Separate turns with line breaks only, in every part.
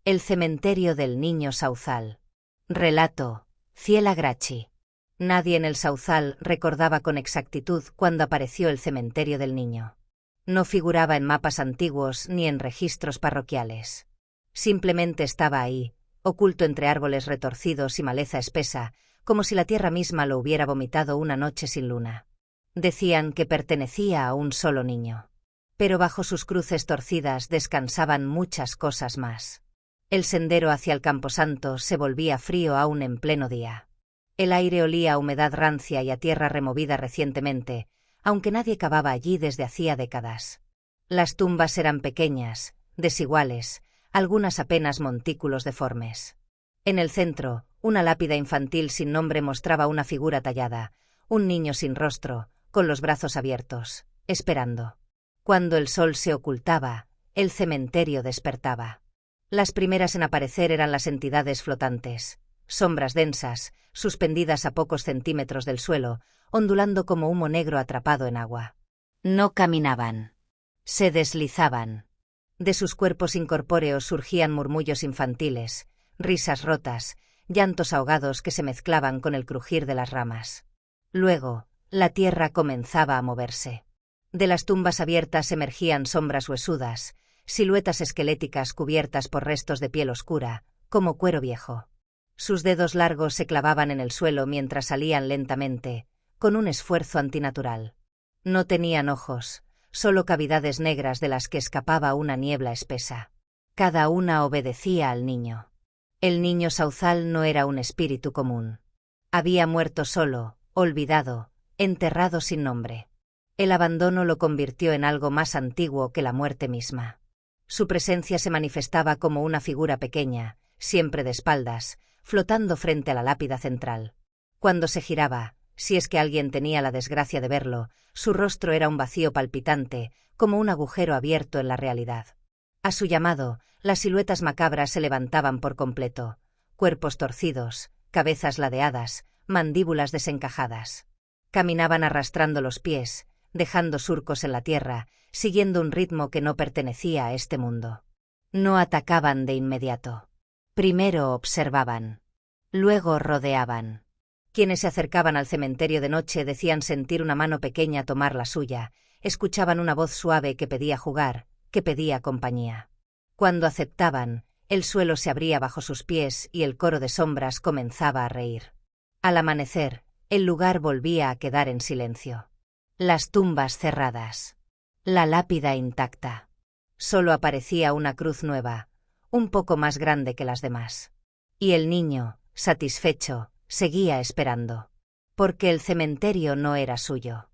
El cementerio del niño Sauzal. Relato: Ciela Gracchi. Nadie en el Sauzal recordaba con exactitud cuándo apareció el cementerio del niño. No figuraba en mapas antiguos ni en registros parroquiales. Simplemente estaba ahí, oculto entre árboles retorcidos y maleza espesa, como si la tierra misma lo hubiera vomitado una noche sin luna. Decían que pertenecía a un solo niño. Pero bajo sus cruces torcidas descansaban muchas cosas más. El sendero hacia el camposanto se volvía frío aún en pleno día. El aire olía a humedad rancia y a tierra removida recientemente, aunque nadie cavaba allí desde hacía décadas. Las tumbas eran pequeñas, desiguales, algunas apenas montículos deformes. En el centro, una lápida infantil sin nombre mostraba una figura tallada, un niño sin rostro, con los brazos abiertos, esperando. Cuando el sol se ocultaba, el cementerio despertaba. Las primeras en aparecer eran las entidades flotantes, sombras densas, suspendidas a pocos centímetros del suelo, ondulando como humo negro atrapado en agua. No caminaban. Se deslizaban. De sus cuerpos incorpóreos surgían murmullos infantiles, risas rotas, llantos ahogados que se mezclaban con el crujir de las ramas. Luego, la tierra comenzaba a moverse. De las tumbas abiertas emergían sombras huesudas, siluetas esqueléticas cubiertas por restos de piel oscura, como cuero viejo. Sus dedos largos se clavaban en el suelo mientras salían lentamente, con un esfuerzo antinatural. No tenían ojos, solo cavidades negras de las que escapaba una niebla espesa. Cada una obedecía al niño. El niño Sauzal no era un espíritu común. Había muerto solo, olvidado, enterrado sin nombre. El abandono lo convirtió en algo más antiguo que la muerte misma. Su presencia se manifestaba como una figura pequeña, siempre de espaldas, flotando frente a la lápida central. Cuando se giraba, si es que alguien tenía la desgracia de verlo, su rostro era un vacío palpitante, como un agujero abierto en la realidad. A su llamado, las siluetas macabras se levantaban por completo, cuerpos torcidos, cabezas ladeadas, mandíbulas desencajadas. Caminaban arrastrando los pies, dejando surcos en la tierra, siguiendo un ritmo que no pertenecía a este mundo. No atacaban de inmediato. Primero observaban. Luego rodeaban. Quienes se acercaban al cementerio de noche decían sentir una mano pequeña tomar la suya, escuchaban una voz suave que pedía jugar, que pedía compañía. Cuando aceptaban, el suelo se abría bajo sus pies y el coro de sombras comenzaba a reír. Al amanecer, el lugar volvía a quedar en silencio. Las tumbas cerradas. La lápida intacta. Solo aparecía una cruz nueva, un poco más grande que las demás. Y el niño, satisfecho, seguía esperando. Porque el cementerio no era suyo.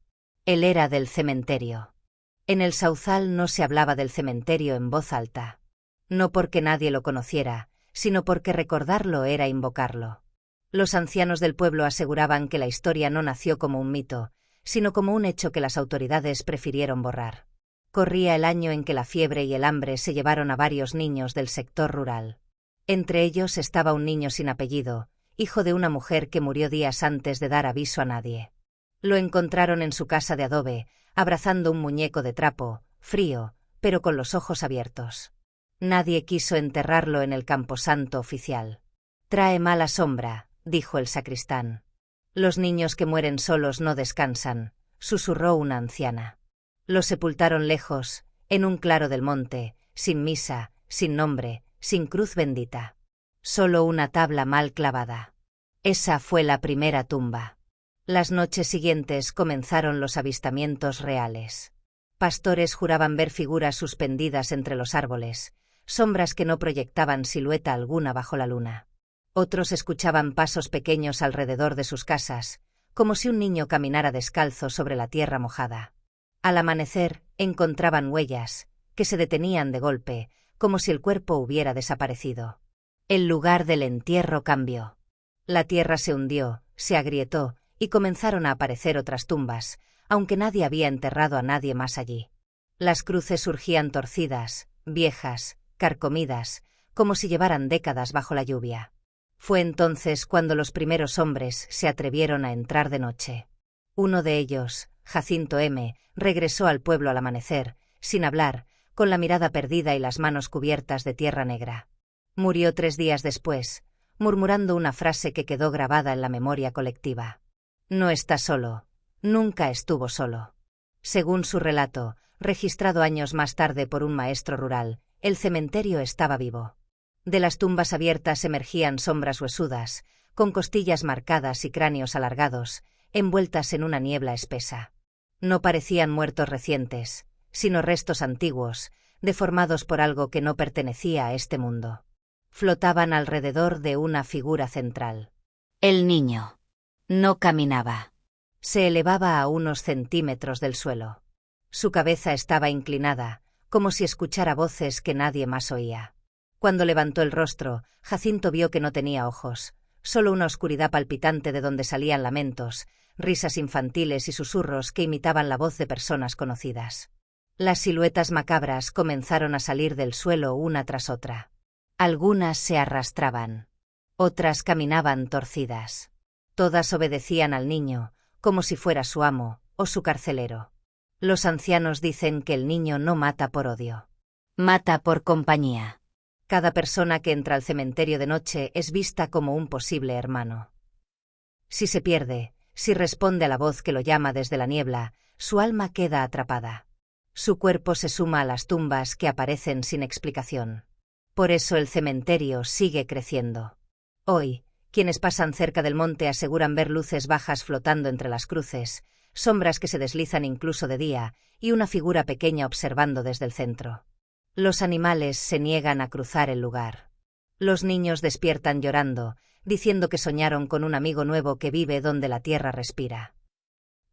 Él era del cementerio. En el Sauzal no se hablaba del cementerio en voz alta. No porque nadie lo conociera, sino porque recordarlo era invocarlo. Los ancianos del pueblo aseguraban que la historia no nació como un mito, sino como un hecho que las autoridades prefirieron borrar. Corría el año en que la fiebre y el hambre se llevaron a varios niños del sector rural. Entre ellos estaba un niño sin apellido, hijo de una mujer que murió días antes de dar aviso a nadie. Lo encontraron en su casa de adobe, abrazando un muñeco de trapo, frío, pero con los ojos abiertos. Nadie quiso enterrarlo en el camposanto oficial. «Trae mala sombra», dijo el sacristán. «Los niños que mueren solos no descansan», susurró una anciana. Lo sepultaron lejos, en un claro del monte, sin misa, sin nombre, sin cruz bendita. Solo una tabla mal clavada. Esa fue la primera tumba. Las noches siguientes comenzaron los avistamientos reales. Pastores juraban ver figuras suspendidas entre los árboles, sombras que no proyectaban silueta alguna bajo la luna. Otros escuchaban pasos pequeños alrededor de sus casas, como si un niño caminara descalzo sobre la tierra mojada. Al amanecer, encontraban huellas, que se detenían de golpe, como si el cuerpo hubiera desaparecido. El lugar del entierro cambió. La tierra se hundió, se agrietó, y comenzaron a aparecer otras tumbas, aunque nadie había enterrado a nadie más allí. Las cruces surgían torcidas, viejas, carcomidas, como si llevaran décadas bajo la lluvia. Fue entonces cuando los primeros hombres se atrevieron a entrar de noche. Uno de ellos, Jacinto M., regresó al pueblo al amanecer, sin hablar, con la mirada perdida y las manos cubiertas de tierra negra. Murió 3 días después, murmurando una frase que quedó grabada en la memoria colectiva. No está solo, nunca estuvo solo. Según su relato, registrado años más tarde por un maestro rural, el cementerio estaba vivo. De las tumbas abiertas emergían sombras huesudas, con costillas marcadas y cráneos alargados, envueltas en una niebla espesa. No parecían muertos recientes, sino restos antiguos, deformados por algo que no pertenecía a este mundo. Flotaban alrededor de una figura central. El niño. No caminaba. Se elevaba a unos centímetros del suelo. Su cabeza estaba inclinada, como si escuchara voces que nadie más oía. Cuando levantó el rostro, Jacinto vio que no tenía ojos, solo una oscuridad palpitante de donde salían lamentos, risas infantiles y susurros que imitaban la voz de personas conocidas. Las siluetas macabras comenzaron a salir del suelo una tras otra. Algunas se arrastraban. Otras caminaban torcidas. Todas obedecían al niño, como si fuera su amo, o su carcelero. Los ancianos dicen que el niño no mata por odio. Mata por compañía. Cada persona que entra al cementerio de noche es vista como un posible hermano. Si se pierde, si responde a la voz que lo llama desde la niebla, su alma queda atrapada. Su cuerpo se suma a las tumbas que aparecen sin explicación. Por eso el cementerio sigue creciendo. Hoy, quienes pasan cerca del monte aseguran ver luces bajas flotando entre las cruces, sombras que se deslizan incluso de día, y una figura pequeña observando desde el centro. Los animales se niegan a cruzar el lugar. Los niños despiertan llorando, diciendo que soñaron con un amigo nuevo que vive donde la tierra respira.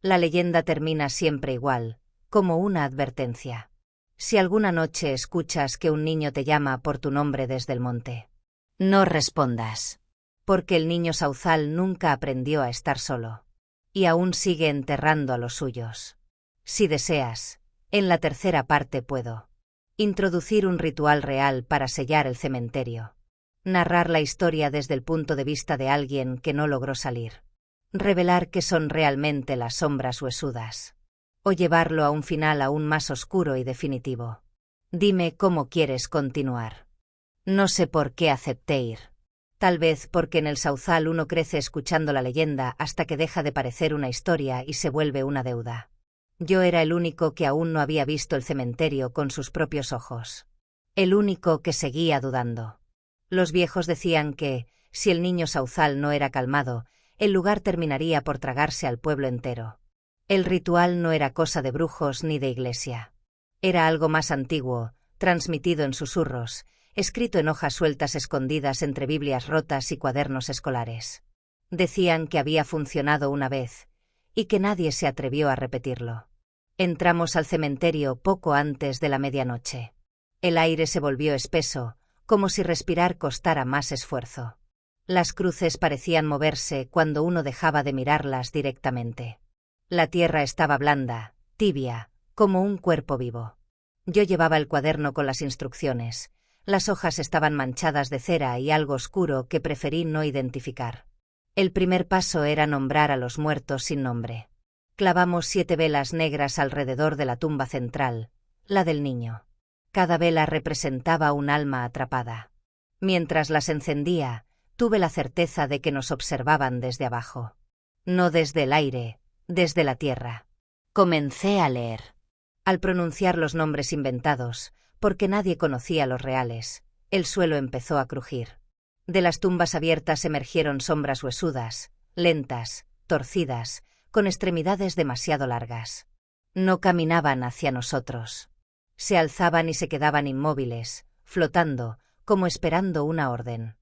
La leyenda termina siempre igual, como una advertencia. Si alguna noche escuchas que un niño te llama por tu nombre desde el monte, no respondas, porque el niño Sauzal nunca aprendió a estar solo, y aún sigue enterrando a los suyos. Si deseas, en la tercera parte puedo introducir un ritual real para sellar el cementerio. Narrar la historia desde el punto de vista de alguien que no logró salir. Revelar qué son realmente las sombras huesudas. O llevarlo a un final aún más oscuro y definitivo. Dime cómo quieres continuar. No sé por qué acepté ir. Tal vez porque en el Sauzal uno crece escuchando la leyenda hasta que deja de parecer una historia y se vuelve una deuda. Yo era el único que aún no había visto el cementerio con sus propios ojos. El único que seguía dudando. Los viejos decían que, si el niño Sauzal no era calmado, el lugar terminaría por tragarse al pueblo entero. El ritual no era cosa de brujos ni de iglesia. Era algo más antiguo, transmitido en susurros, escrito en hojas sueltas escondidas entre Biblias rotas y cuadernos escolares. Decían que había funcionado una vez, y que nadie se atrevió a repetirlo. Entramos al cementerio poco antes de la medianoche. El aire se volvió espeso, como si respirar costara más esfuerzo. Las cruces parecían moverse cuando uno dejaba de mirarlas directamente. La tierra estaba blanda, tibia, como un cuerpo vivo. Yo llevaba el cuaderno con las instrucciones. Las hojas estaban manchadas de cera y algo oscuro que preferí no identificar. El primer paso era nombrar a los muertos sin nombre. Clavamos 7 velas negras alrededor de la tumba central, la del niño. Cada vela representaba un alma atrapada. Mientras las encendía, tuve la certeza de que nos observaban desde abajo. No desde el aire, desde la tierra. Comencé a leer. Al pronunciar los nombres inventados, porque nadie conocía los reales, el suelo empezó a crujir. De las tumbas abiertas emergieron sombras huesudas, lentas, torcidas, con extremidades demasiado largas. No caminaban hacia nosotros. Se alzaban y se quedaban inmóviles, flotando, como esperando una orden.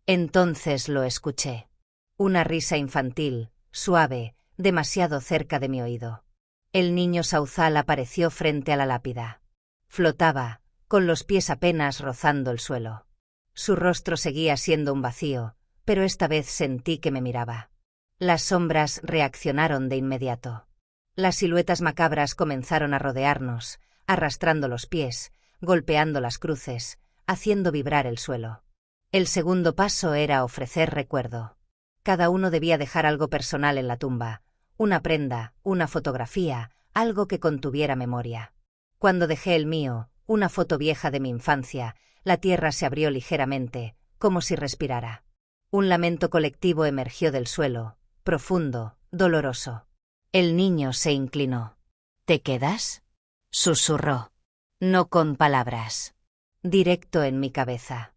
Entonces lo escuché. Una risa infantil, suave, demasiado cerca de mi oído. El niño Sauzal apareció frente a la lápida. Flotaba, con los pies apenas rozando el suelo. Su rostro seguía siendo un vacío, pero esta vez sentí que me miraba. Las sombras reaccionaron de inmediato. Las siluetas macabras comenzaron a rodearnos, arrastrando los pies, golpeando las cruces, haciendo vibrar el suelo. El segundo paso era ofrecer recuerdo. Cada uno debía dejar algo personal en la tumba, una prenda, una fotografía, algo que contuviera memoria. Cuando dejé el mío, una foto vieja de mi infancia, La tierra se abrió ligeramente, como si respirara. Un lamento colectivo emergió del suelo, profundo, doloroso. El niño se inclinó. ¿Te quedas?, susurró. No con palabras. Directo en mi cabeza.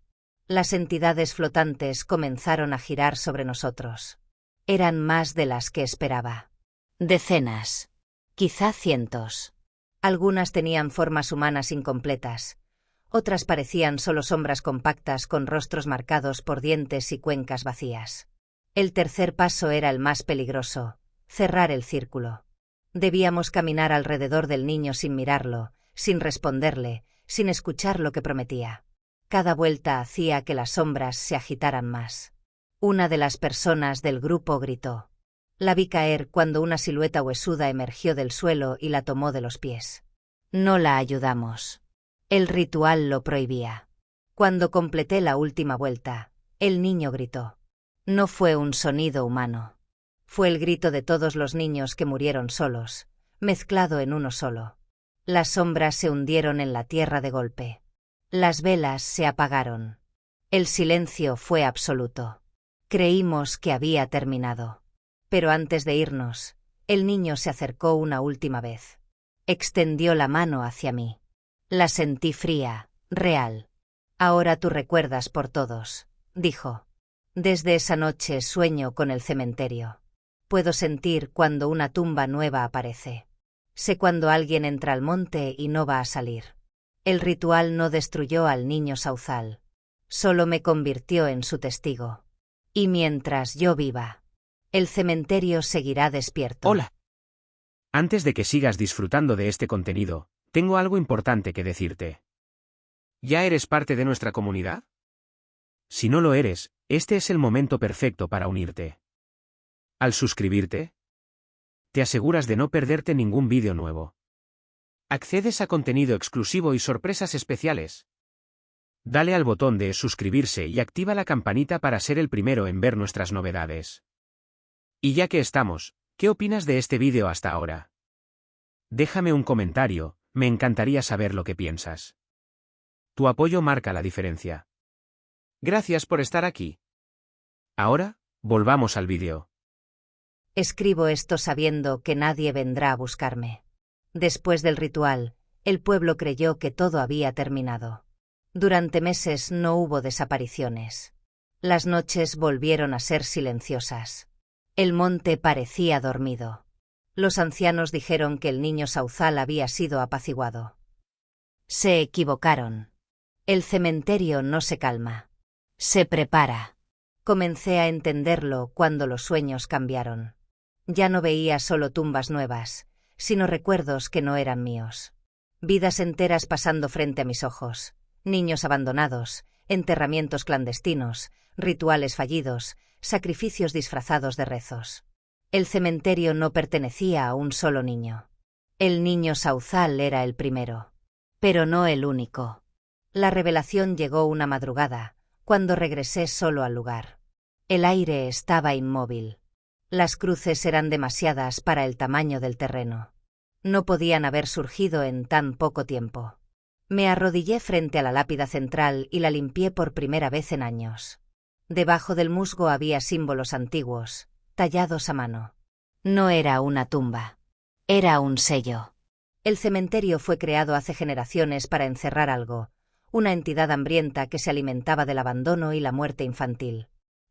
Las entidades flotantes comenzaron a girar sobre nosotros. Eran más de las que esperaba. Decenas. Quizá cientos. Algunas tenían formas humanas incompletas. Otras parecían solo sombras compactas con rostros marcados por dientes y cuencas vacías. El tercer paso era el más peligroso: cerrar el círculo. Debíamos caminar alrededor del niño sin mirarlo, sin responderle, sin escuchar lo que prometía. Cada vuelta hacía que las sombras se agitaran más. Una de las personas del grupo gritó. La vi caer cuando una silueta huesuda emergió del suelo y la tomó de los pies. No la ayudamos. El ritual lo prohibía. Cuando completé la última vuelta, el niño gritó. No fue un sonido humano. Fue el grito de todos los niños que murieron solos, mezclado en uno solo. Las sombras se hundieron en la tierra de golpe. Las velas se apagaron. El silencio fue absoluto. Creímos que había terminado. Pero antes de irnos, el niño se acercó una última vez. Extendió la mano hacia mí. La sentí fría, real. Ahora tú recuerdas por todos, dijo. Desde esa noche sueño con el cementerio. Puedo sentir cuando una tumba nueva aparece. Sé cuando alguien entra al monte y no va a salir. El ritual no destruyó al niño sauzal. Solo me convirtió en su testigo. Y mientras yo viva, el cementerio seguirá despierto.
Hola. Antes de que sigas disfrutando de este contenido, tengo algo importante que decirte. ¿Ya eres parte de nuestra comunidad? Si no lo eres, este es el momento perfecto para unirte. Al suscribirte, te aseguras de no perderte ningún vídeo nuevo. Accedes a contenido exclusivo y sorpresas especiales. Dale al botón de suscribirse y activa la campanita para ser el primero en ver nuestras novedades. Y ya que estamos, ¿qué opinas de este vídeo hasta ahora? Déjame un comentario, me encantaría saber lo que piensas. Tu apoyo marca la diferencia. Gracias por estar aquí. Ahora, volvamos al vídeo.
Escribo esto sabiendo que nadie vendrá a buscarme. Después del ritual, el pueblo creyó que todo había terminado. Durante meses no hubo desapariciones. Las noches volvieron a ser silenciosas. El monte parecía dormido. Los ancianos dijeron que el niño sauzal había sido apaciguado. Se equivocaron. El cementerio no se calma. Se prepara. Comencé a entenderlo cuando los sueños cambiaron. Ya no veía solo tumbas nuevas, sino recuerdos que no eran míos. Vidas enteras pasando frente a mis ojos. Niños abandonados, enterramientos clandestinos, rituales fallidos, sacrificios disfrazados de rezos. El cementerio no pertenecía a un solo niño. El niño sauzal era el primero. Pero no el único. La revelación llegó una madrugada, cuando regresé solo al lugar. El aire estaba inmóvil. Las cruces eran demasiadas para el tamaño del terreno. No podían haber surgido en tan poco tiempo. Me arrodillé frente a la lápida central y la limpié por primera vez en años. Debajo del musgo había símbolos antiguos, tallados a mano. No era una tumba. Era un sello. El cementerio fue creado hace generaciones para encerrar algo, una entidad hambrienta que se alimentaba del abandono y la muerte infantil.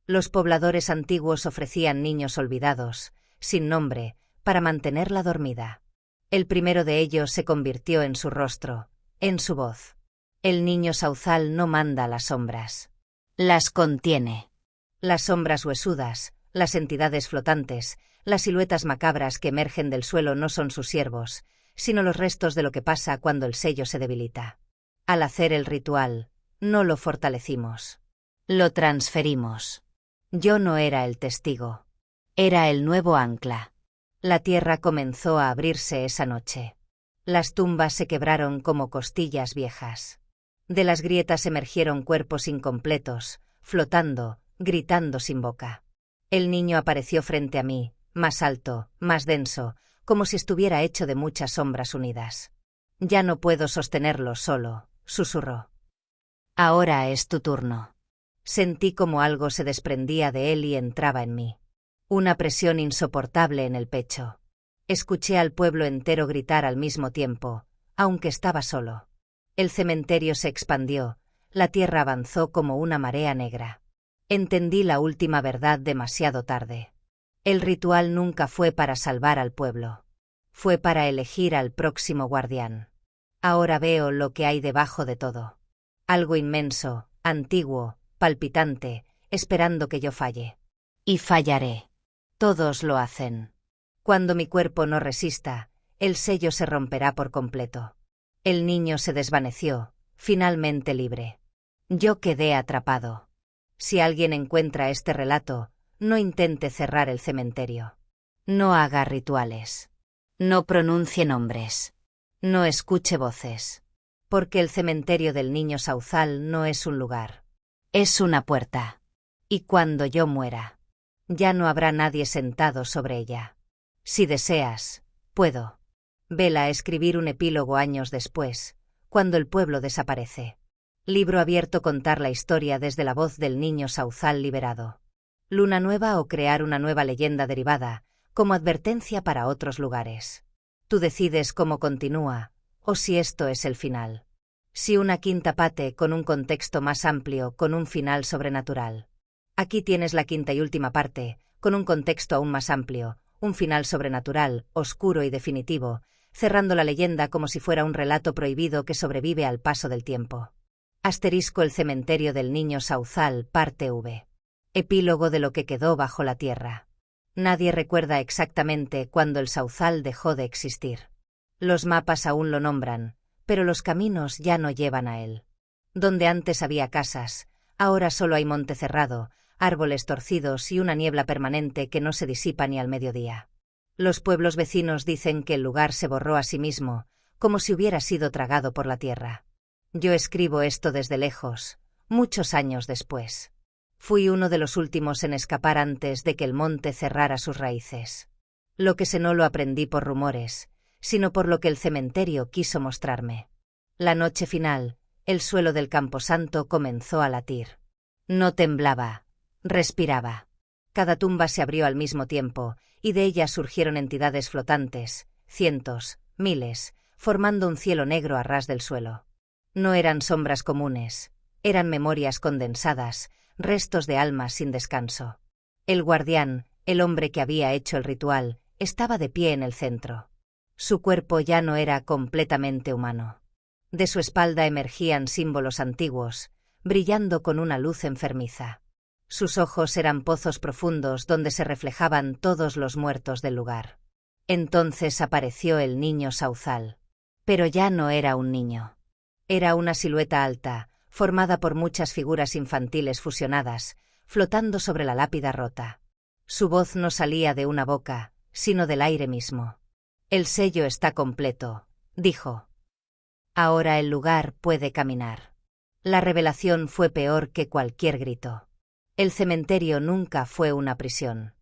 Los pobladores antiguos ofrecían niños olvidados, sin nombre, para mantenerla dormida. El primero de ellos se convirtió en su rostro, en su voz. El niño sauzal no manda a las sombras. Las contiene. Las sombras huesudas, las entidades flotantes, las siluetas macabras que emergen del suelo no son sus siervos, sino los restos de lo que pasa cuando el sello se debilita. Al hacer el ritual, no lo fortalecimos. Lo transferimos. Yo no era el testigo. Era el nuevo ancla. La tierra comenzó a abrirse esa noche. Las tumbas se quebraron como costillas viejas. De las grietas emergieron cuerpos incompletos, flotando, gritando sin boca. El niño apareció frente a mí, más alto, más denso, como si estuviera hecho de muchas sombras unidas. Ya no puedo sostenerlo solo, susurró. Ahora es tu turno. Sentí como algo se desprendía de él y entraba en mí. Una presión insoportable en el pecho. Escuché al pueblo entero gritar al mismo tiempo, aunque estaba solo. El cementerio se expandió, la tierra avanzó como una marea negra. Entendí la última verdad demasiado tarde. El ritual nunca fue para salvar al pueblo. Fue para elegir al próximo guardián. Ahora veo lo que hay debajo de todo. Algo inmenso, antiguo, palpitante, esperando que yo falle. Y fallaré. Todos lo hacen. Cuando mi cuerpo no resista, el sello se romperá por completo. El niño se desvaneció, finalmente libre. Yo quedé atrapado. Si alguien encuentra este relato, no intente cerrar el cementerio. No haga rituales. No pronuncie nombres. No escuche voces. Porque el cementerio del niño Sauzal no es un lugar. Es una puerta. Y cuando yo muera, ya no habrá nadie sentado sobre ella. Si deseas, puedo. Vela a escribir un epílogo años después, cuando el pueblo desaparece. Libro abierto: contar la historia desde la voz del niño Sauzal liberado. Luna nueva o crear una nueva leyenda derivada, como advertencia para otros lugares. Tú decides cómo continúa, o si esto es el final. Si una quinta parte con un contexto más amplio, con un final sobrenatural. Aquí tienes la quinta y última parte, con un contexto aún más amplio, un final sobrenatural, oscuro y definitivo, cerrando la leyenda como si fuera un relato prohibido que sobrevive al paso del tiempo. Asterisco: el cementerio del niño Sauzal, parte V. Epílogo de lo que quedó bajo la tierra. Nadie recuerda exactamente cuándo el Sauzal dejó de existir. Los mapas aún lo nombran, pero los caminos ya no llevan a él. Donde antes había casas, ahora solo hay monte cerrado, árboles torcidos y una niebla permanente que no se disipa ni al mediodía. Los pueblos vecinos dicen que el lugar se borró a sí mismo, como si hubiera sido tragado por la tierra. Yo escribo esto desde lejos, muchos años después. Fui uno de los últimos en escapar antes de que el monte cerrara sus raíces. Lo que sé no lo aprendí por rumores, sino por lo que el cementerio quiso mostrarme. La noche final, el suelo del camposanto comenzó a latir. No temblaba, respiraba. Cada tumba se abrió al mismo tiempo, y de ella surgieron entidades flotantes, cientos, miles, formando un cielo negro a ras del suelo. No eran sombras comunes, eran memorias condensadas, restos de almas sin descanso. El guardián, el hombre que había hecho el ritual, estaba de pie en el centro. Su cuerpo ya no era completamente humano. De su espalda emergían símbolos antiguos, brillando con una luz enfermiza. Sus ojos eran pozos profundos donde se reflejaban todos los muertos del lugar. Entonces apareció el niño Sauzal. Pero ya no era un niño. Era una silueta alta, formada por muchas figuras infantiles fusionadas, flotando sobre la lápida rota. Su voz no salía de una boca, sino del aire mismo. El sello está completo, dijo. Ahora el lugar puede caminar. La revelación fue peor que cualquier grito. El cementerio nunca fue una prisión.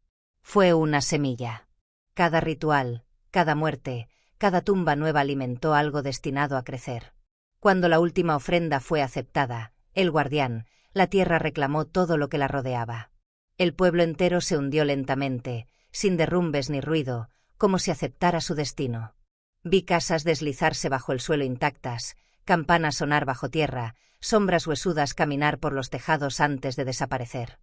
Fue una semilla. Cada ritual, cada muerte, cada tumba nueva alimentó algo destinado a crecer. Cuando la última ofrenda fue aceptada, el guardián, la tierra reclamó todo lo que la rodeaba. El pueblo entero se hundió lentamente, sin derrumbes ni ruido, como si aceptara su destino. Vi casas deslizarse bajo el suelo intactas, campanas sonar bajo tierra, sombras huesudas caminar por los tejados antes de desaparecer.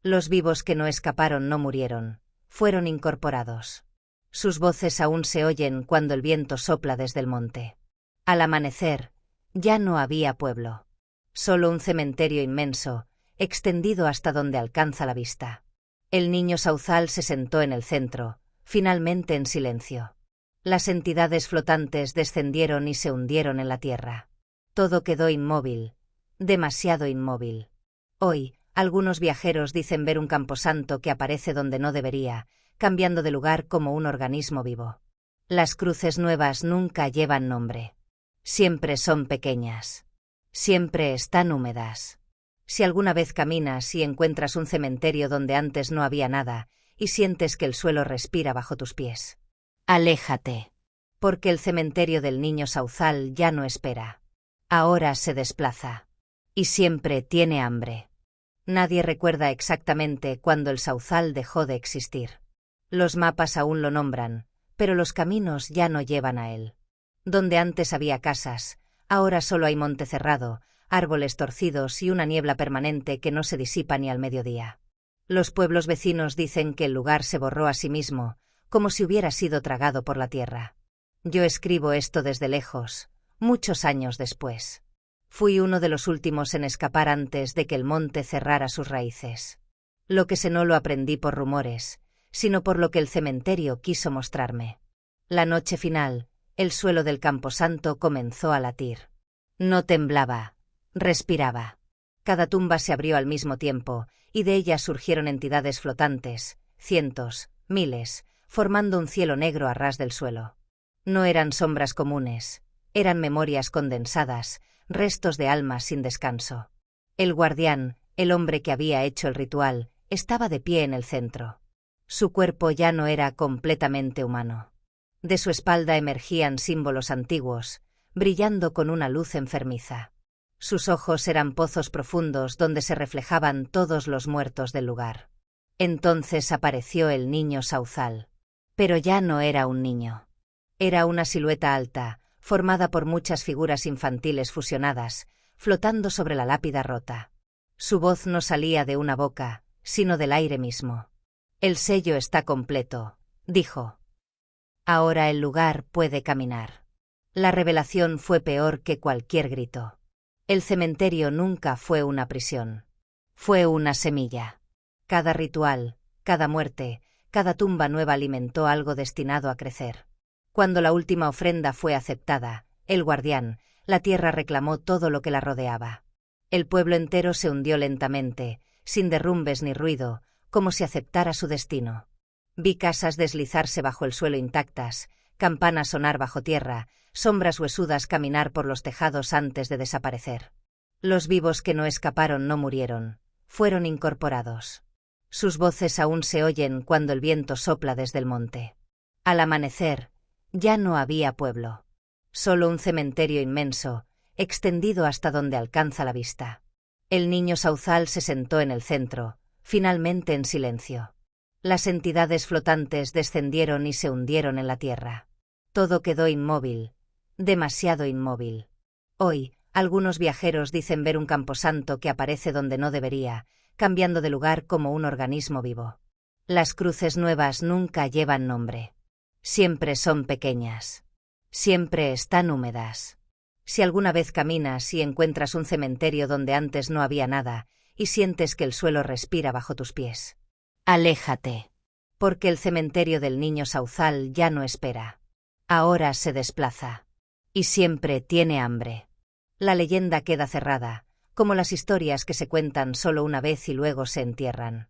Los vivos que no escaparon no murieron, fueron incorporados. Sus voces aún se oyen cuando el viento sopla desde el monte. Al amanecer, ya no había pueblo. Solo un cementerio inmenso, extendido hasta donde alcanza la vista. El niño Sauzal se sentó en el centro, finalmente en silencio. Las entidades flotantes descendieron y se hundieron en la tierra. Todo quedó inmóvil, demasiado inmóvil. Hoy, algunos viajeros dicen ver un camposanto que aparece donde no debería, cambiando de lugar como un organismo vivo. Las cruces nuevas nunca llevan nombre. Siempre son pequeñas. Siempre están húmedas. Si alguna vez caminas y encuentras un cementerio donde antes no había nada, y sientes que el suelo respira bajo tus pies, aléjate. Porque el cementerio del niño Sauzal ya no espera. Ahora se desplaza. Y siempre tiene hambre. Nadie recuerda exactamente cuándo el Sauzal dejó de existir. Los mapas aún lo nombran, pero los caminos ya no llevan a él. Donde antes había casas, ahora solo hay monte cerrado, árboles torcidos y una niebla permanente que no se disipa ni al mediodía. Los pueblos vecinos dicen que el lugar se borró a sí mismo, como si hubiera sido tragado por la tierra. Yo escribo esto desde lejos, muchos años después. Fui uno de los últimos en escapar antes de que el monte cerrara sus raíces. Lo que sé no lo aprendí por rumores, sino por lo que el cementerio quiso mostrarme. La noche final, el suelo del camposanto comenzó a latir. No temblaba, respiraba. Cada tumba se abrió al mismo tiempo, y de ella surgieron entidades flotantes, cientos, miles, formando un cielo negro a ras del suelo. No eran sombras comunes, eran memorias condensadas, restos de almas sin descanso. El guardián, el hombre que había hecho el ritual, estaba de pie en el centro. Su cuerpo ya no era completamente humano. De su espalda emergían símbolos antiguos, brillando con una luz enfermiza. Sus ojos eran pozos profundos donde se reflejaban todos los muertos del lugar. Entonces apareció el niño Sauzal. Pero ya no era un niño. Era una silueta alta, formada por muchas figuras infantiles fusionadas, flotando sobre la lápida rota. Su voz no salía de una boca, sino del aire mismo. El sello está completo, dijo. Ahora el lugar puede caminar. La revelación fue peor que cualquier grito. El cementerio nunca fue una prisión. Fue una semilla. Cada ritual, cada muerte, cada tumba nueva alimentó algo destinado a crecer. Cuando la última ofrenda fue aceptada, el guardián, la tierra reclamó todo lo que la rodeaba. El pueblo entero se hundió lentamente, sin derrumbes ni ruido, como si aceptara su destino. Vi casas deslizarse bajo el suelo intactas, campanas sonar bajo tierra, sombras huesudas caminar por los tejados antes de desaparecer. Los vivos que no escaparon no murieron, fueron incorporados. Sus voces aún se oyen cuando el viento sopla desde el monte. Al amanecer, ya no había pueblo. Solo un cementerio inmenso, extendido hasta donde alcanza la vista. El niño Sauzal se sentó en el centro, finalmente en silencio. Las entidades flotantes descendieron y se hundieron en la tierra. Todo quedó inmóvil, demasiado inmóvil. Hoy, algunos viajeros dicen ver un camposanto que aparece donde no debería, cambiando de lugar como un organismo vivo. Las cruces nuevas nunca llevan nombre. Siempre son pequeñas. Siempre están húmedas. Si alguna vez caminas y encuentras un cementerio donde antes no había nada, y sientes que el suelo respira bajo tus pies, aléjate, porque el cementerio del niño Sauzal ya no espera. Ahora se desplaza. Y siempre tiene hambre. La leyenda queda cerrada, como las historias que se cuentan solo una vez y luego se entierran.